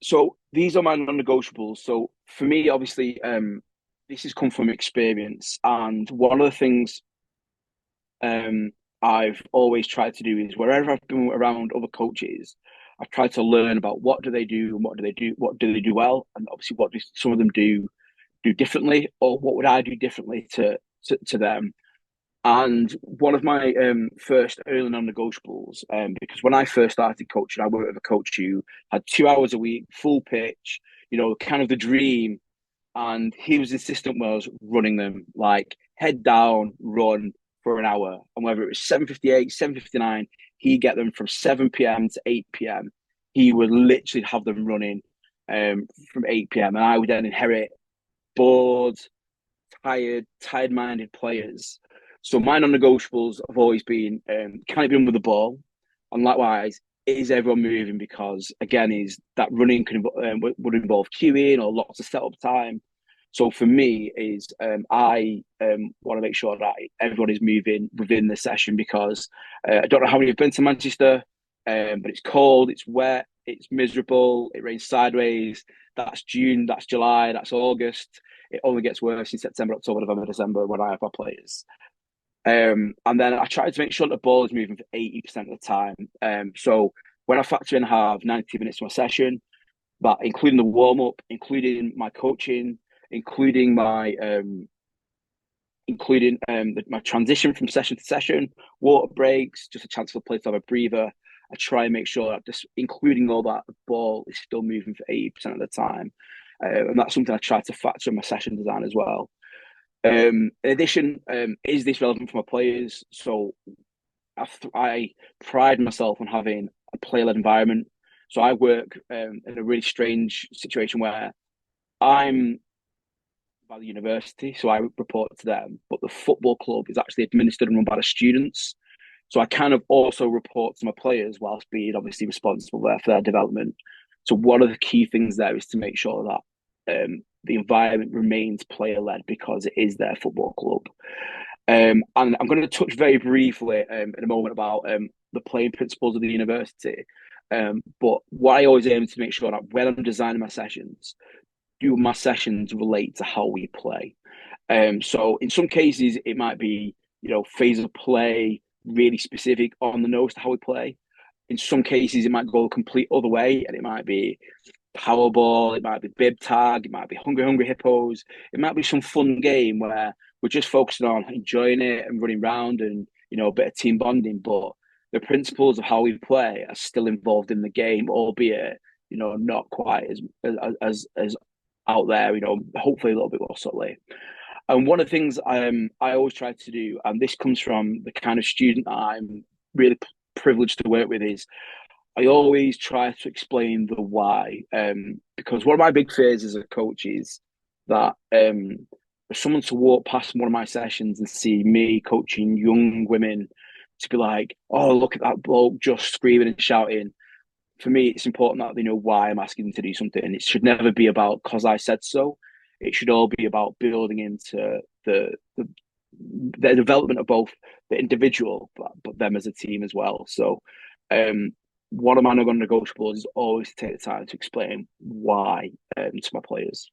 So these are my non-negotiables. So for me, obviously, this has come from experience, and one of the things um, I've always tried to do is wherever I've been around other coaches, I've tried to learn about what do they do and what do they do well, and obviously what do some of them do differently, or what would I do differently to them. And one of my first early non-negotiables, because when I first started coaching, I worked with a coach who had 2 hours a week, full pitch, kind of the dream. And he was insistent was running them like head down, run for an hour. And whether it was 7:58, 7:59, he'd get them from 7 p.m. to 8 p.m. He would literally have them running from 8 p.m. And I would then inherit bored, tired-minded players. So my non-negotiables have always been can it be done with the ball, and likewise, is everyone moving? Because again, is that running would involve queuing or lots of setup time. So for me, is I want to make sure that everyone is moving within the session because I don't know how many have been to Manchester, but it's cold, it's wet, it's miserable, it rains sideways. That's June, that's July, that's August. It only gets worse in September, October, November, December when I have my players. And then I try to make sure the ball is moving for 80% of the time. So when I factor in have 90 minutes to my session, that including the warm up, including my coaching, including my transition from session to session, water breaks, just a chance for the player to have a breather. I try and make sure that just including all that, the ball is still moving for 80% of the time. And that's something I try to factor in my session design as well. In addition, is this relevant for my players? So I pride myself on having a player-led environment. So I work in a really strange situation where I'm by the university, so I report to them, but the football club is actually administered and run by the students. So I kind of also report to my players whilst being obviously responsible there for their development. So one of the key things there is to make sure that the environment remains player led because it is their football club. And I'm going to touch very briefly in a moment about the playing principles of the university. But what I always aim to make sure that when I'm designing my sessions, do my sessions relate to how we play? So in some cases, it might be, phase of play, really specific on the nose to how we play. In some cases, it might go a complete other way, and it might be Powerball, it might be Bib Tag, it might be Hungry Hungry Hippos, it might be some fun game where we're just focusing on enjoying it and running around and a bit of team bonding. But the principles of how we play are still involved in the game, albeit not quite as out there. Hopefully a little bit more subtly. And one of the things I always try to do, and this comes from the kind of student that I'm really privileged to work with, is I always try to explain the why. Because one of my big fears as a coach is that for someone to walk past one of my sessions and see me coaching young women to be like, oh, look at that bloke just screaming and shouting. For me, it's important that they know why I'm asking them to do something. And it should never be about because I said so. It should all be about building into the development of both the individual, but them as a team as well. So, um, one of my non-negotiables is always to take the time to explain why to my players.